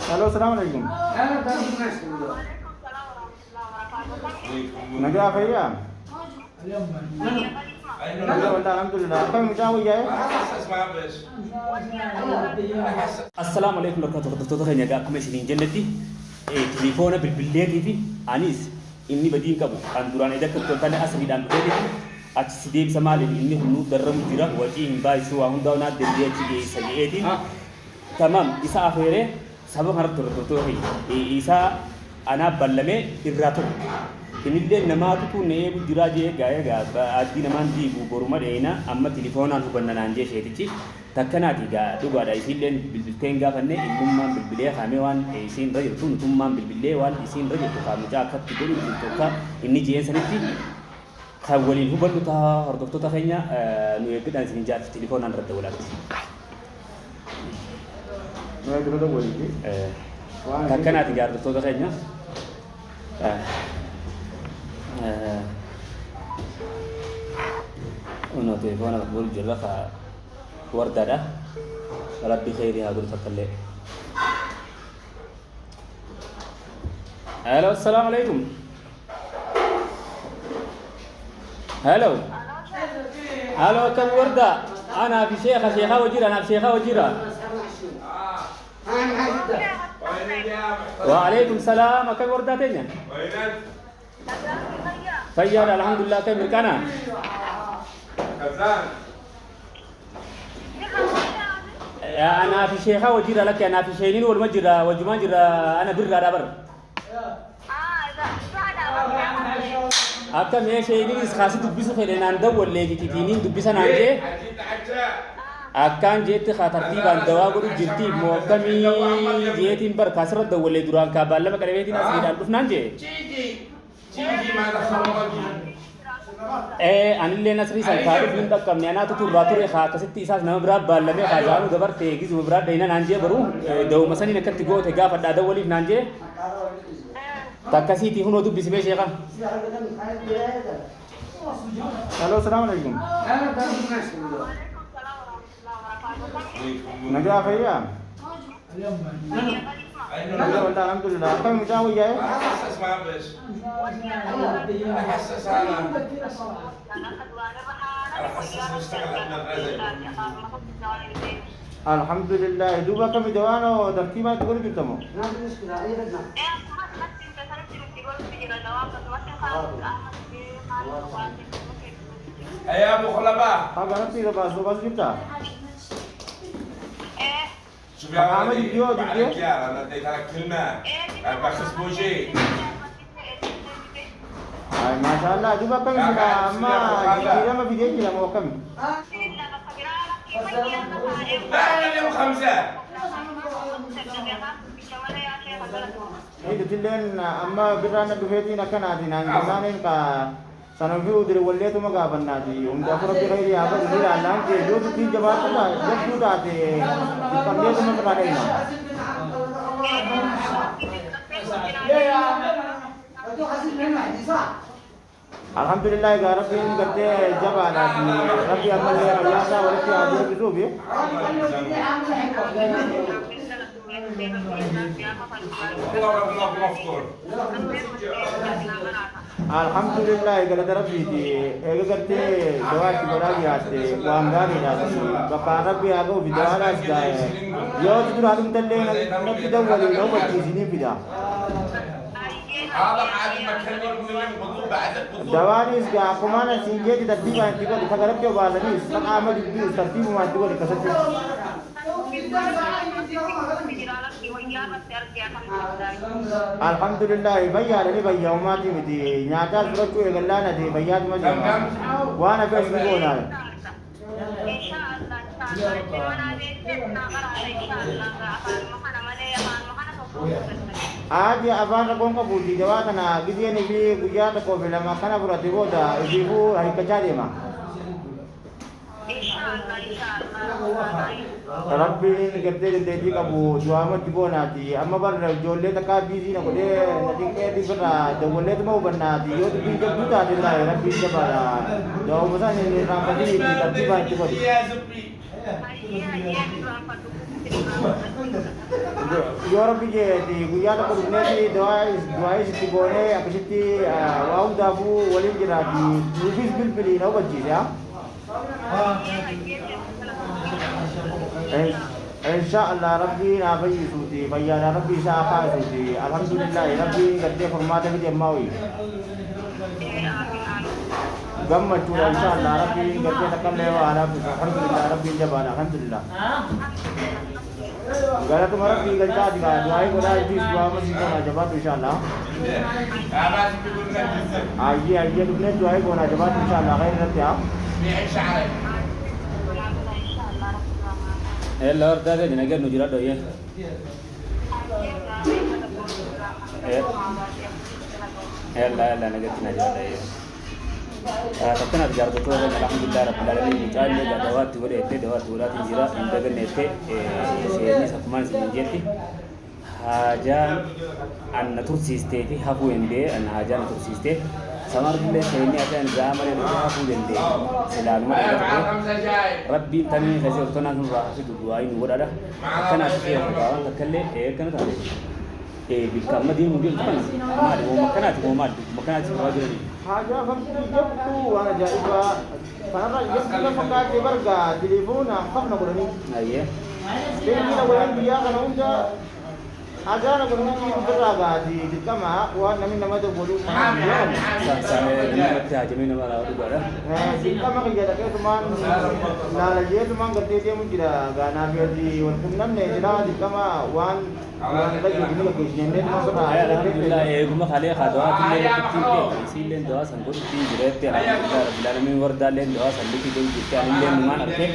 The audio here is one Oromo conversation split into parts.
الو السلام عليكم. نجاح يا الحمد لله. كم مجاوي جاي؟ السلام عليكم ورحمة الله وبركاته. خير نجاكم إيشين جنتي. تليفون بالبلاد في أنيس إني بدين كابو. أندوران إذا كنت تاني أسمي دام بدي. أتسديب سمالي إني هنو درم جرا وجي إمباي سوا هندا ونا دليل تيجي سجيتين. تمام. إسا أخيره سبب هرب ترى إسا أنا بلمه إراتو. Inillee namaatu neebu jira jee gaa'ee addi namaan diigu boruma dheena amma telefoonaan hubannaan jee sheetichi takkanaati gaa dhugaadha isilleen bilbilteen gaafanne innummaan bilbilee haamee waan isiin irra jirtu nutummaan bilbilee waan isiin irra jirtu kaamucaa akkatti godhu jirtu akka inni jeen sanitti kan waliin hubannu ta'a hordoftoota keenya nu eeggadhaan isin jaatti telefoonaan irratti walaatti. Takkanaati gaa hordoftoota keenya. Uno telefoona bulu jirra ka wardaadha rabbi khayri haa godhu takka illee. Hello assalamu alaikum. Hello hello kam warda ana fi sheekha wajira ana fi sheekha wajira. Wa alaikum salam kam warda tenya. Fayyad alhamdulillah kay mirkana. Kazan. أنا في شيخة وجيرة لك أنا في شيلين والمجرة وجما جرة أنا برا دابر. أكتر من شيلين إسخاسي تبيسو خيرنا عنده ولا تيجينين تبيسنا عنده. أكان جيت خاطرتي بعندها قولوا جرتي موكمي جيتين بر كسرة دولة دوران كابلا ما كريمتين أصلي دالوف نانجي. أنا اللي نسري سالكارو فين تك كم نانا تطور راتور إخا كسيت إساس نام برا بالله خاجانو دبر تيجي زو برا دينا نانجي برو دو مثلاً نكت تقول تجا فدا دو ولي نانجي تكسي تيهون ودو بيسبي شيئا. الو السلام عليكم. نجاح يا الحمد لله. كم مجاوي جاي؟ الحمد لله. دوبا كم جوانا وترتيبا تقول بيتمو. يا مخلبة. هذا نفسي لباس لباس جبتها. شوف يا عم فيديو انا اديت لك كلمه بخص بوجي ما شاء الله دوبا كم ما كده ما فيديو كده مو كم لا اليوم 5 itu tilen amma birana duheti nakana dinan nanen ka sanofi udire wolle to maga banna di unda furo bi khairi aba dira alam ke jo tu tin jawab ta jab tu da de kamle to maga dai na alhamdulillah ga rabbin gatte jabana di rabbi amal ya sa walati adi bisu bi alhamdulillah gala rabbi di ega gatte doa ki bada yaate wangani na bapa rabbi ago bidara jae yo tu radum talle nabi dawali no bacci sini bida دواnis ga kumana singe di tartiba antiko di kagarap ke balanis tak amal di tartibu mantiko di kasati alhamdulillah bayya ni bayya umati miti nyata surat ku egallana di bayya ma jama wana bes ni gona Aja abang rakong kabuti jawatan na gidiyan ibi gujata ko bila makana burati boda ibu hari kajadi ma. Rabbi ini kerja jadi kabu juamat juga nanti. Amma bar jolle tak busy na ko de nanti kayak di berna jolle tu mau berna di yo tu pinjam juta di lah Rabbi jabara. Jauh besar ni rampadi di tertiba itu yoo rabbi jeeti guyyaa tokko dhufneeti du'aa isitti goonee akkasitti waa hundaafuu waliin jiraati nuufis bilbilii na hubachiise haa. insha Allah rabbi na fayyisuuti fayyaadha rabbi isaa kaasuuti alhamdulillah rabbi gaddee formaata fide ammaawii gammachuudha insha Allah rabbi gaddee takkallee waa alhamdulillah rabbi jabaadha alhamdulillah galatuma rabbi galchaati kaa du'aayi godhaa ibis du'aa masii goonaa jabaatu insha Allah ayyee dhufnee du'aayi goonaa jabaatu insha Allah khayri irratti haa. Ella orda de nagar nu jira do ye ella nagar tina jira do ye takkan jar do to alhamdulillah rabbil alamin mutalle da dawat wore ette dawat wora ti jira indaga nette sheyni sakman sinjeti hajan an tursiste fi hafu ende an hajan tursiste samar bille sheyni atan zamane do hafu ende silamu rabbi tani khazir tona nu rafidu duai nu wada kana fi gawan takalle kana tale بالكلمة ممكن تكون ما هو مكانات الرجل حاجة جبت وأنا جايبها فأنا جبت فقط برجع تليفون خفنا قرني أيه لكن لو عندي يا أنا وأنت حاجة أنا قرني برجع di kama وأنا من ما تقولون sampai dengan kerja jamin nama lalu ada di kama kerja tak teman nala dia teman kerja dia mungkin dah nabi di walaupun nih di kama wan alhamdulillah guma khale khadwa tille tille silen doa sangur ti direct alhamdulillah rabbil alamin wardalen doa sandu ti den kitta ille man arte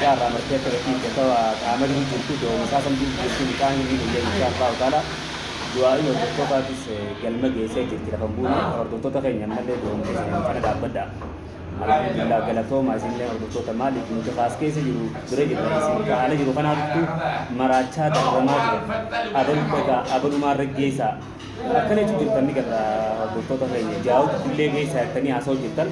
ka ramarte te ti to amad hu tu do masa sam di ti kan ni de insha Allah taala doa ini to ka ti se galma ge se ti ra kambu और तो ta kanya malle do mo se kana da bada alhamdulillah galato ma sin le और तो malik mu khas ke se ju dure ji sin ka ale ju kana tu maracha da rama adul ka abul mar geisa akane ju tan ni kara to ta kanya jaau kulle geisa tani aso jitan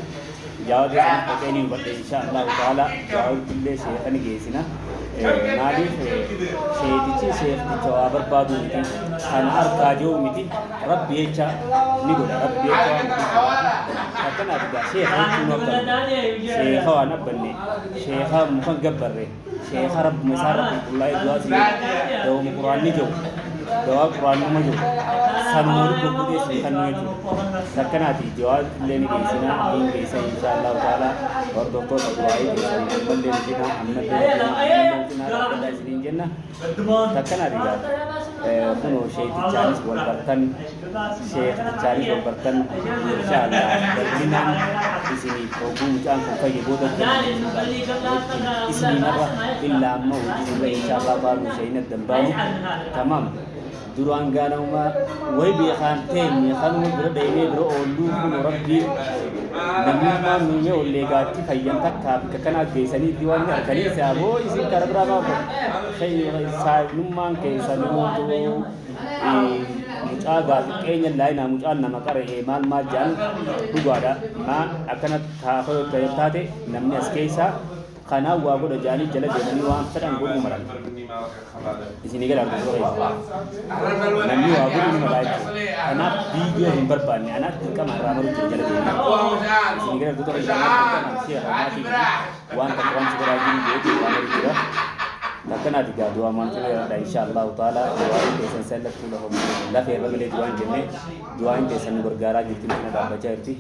jaau de san ko ni badde insha Allah taala jaau kulle se tani geisina nadi se ti jawab badu ti an arka jo miti rabbi echa ni goda rabbi echa kana da sheikh kuno kan sheikh wa nabanni sheikh mufan gabbarre sheikh rabb musarraf billahi duasi do qur'an ni jo do qur'an ma jo sanuri ko kudi sheikh no jo sakana ti jawab leni ki sina in ki sai inshallah taala और दोस्तों दुआई बंदे जिना अम्मद जिना बंदा इसलिए जिना तकना दिया कुनो शेख 40 बोल बर्तन शेख 40 बोल बर्तन इंशाल्लाह बर्तन इसमें प्रोग्राम जान को कई बोल इसमें नबा इल्ला मौजूद इंशाल्लाह बारू शेख दंबाऊ तमाम दुरान गानोमा वही भी खानते में खानों बरो देने बरो ओलू कुनो रब्बी नमूना नुमे ओलेगा ती खयन तक ककना देसनी दीवान करकनी से वो इसी करबरा बा खय सानुमान के सनु तो मुचा गात केnya lain na muca nama kare mal ma jan duada ma akana tha ko tayate namne askesa kana wa go jani jala jani wa sedang go maran di sini kan ada sore namni wa go maran ana video yang berban anak kamera baru jala jani di sini kan ada sore manusia mati wan kan segera gini dia baru takkan ada dua mantul ada insyaallah taala dua ini senselak lahum la fi bagale dua jenne dua ini sen bergara gitu ada baca arti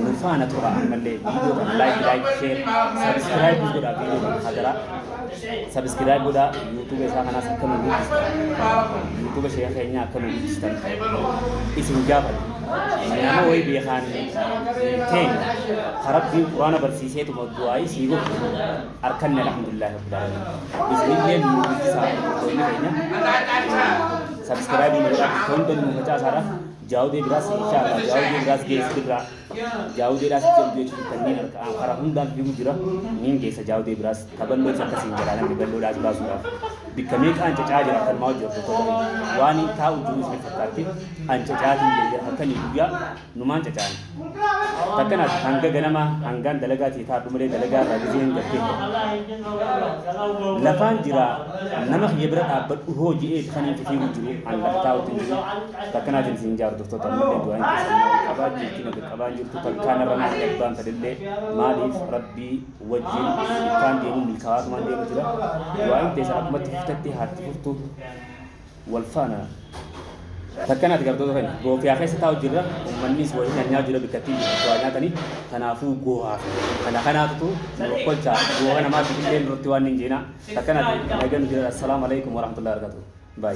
nufana tura amalle video like share subscribe juga video hadara subscribe juga YouTube sa kana sakkan YouTube share kayaknya akan distan isin jabal nama woi bihan ten harap di Quran bersih itu doai sigo arkan alhamdulillah rabbil alamin bismillah bisa ini kayaknya subscribe juga konten membaca sarah jauh di beras insyaallah jauh di beras guys jaawdee dhaas jalbii jechuun kanneen harkaan karaa hundaan fiigu jira niin keessa jaawdee biraas tabaloo isa akkasiin jedhaa namni bal'oo dhaas baasuudhaaf bikka meeqaan cacaa jira kan maa hojjetu tokko waan taa'u jiru isin fakkaatti an cacaatiin jedhee halkanii guyyaa numaan cacaan takkanaas hanga ganama hangaan dalagaatii taa'u malee dalagaa irraa gizee hin gabbee lafaan jira nama xiyya bira dhaabbadhu hoo ji'ee kaniin fiigu jiru an lafa taa'utti jiru takkanaatiin isin jaaru tokko malee du'aan keessatti qabaa jirti naga qabaa jirtu takkaan irra naa dhabbaan fadillee maaliif rabbii wajjin kan deemu milkaa'atumaan deemu jira du'aan teessa akkumatti fuftatti haatti furtu wal faana takkanaati gartoota kana goofiyaa keessa taa'u jirra uummannis waliin nyaa jira bikkattii waa nyaatanii kanaafuu goohaa kana kanaatutu kolchaa gooha namaatti illee irratti waan hin jeenaa takkanaati nagaan jira assalaamu alaikum warahmatullahi wabarakatuh bye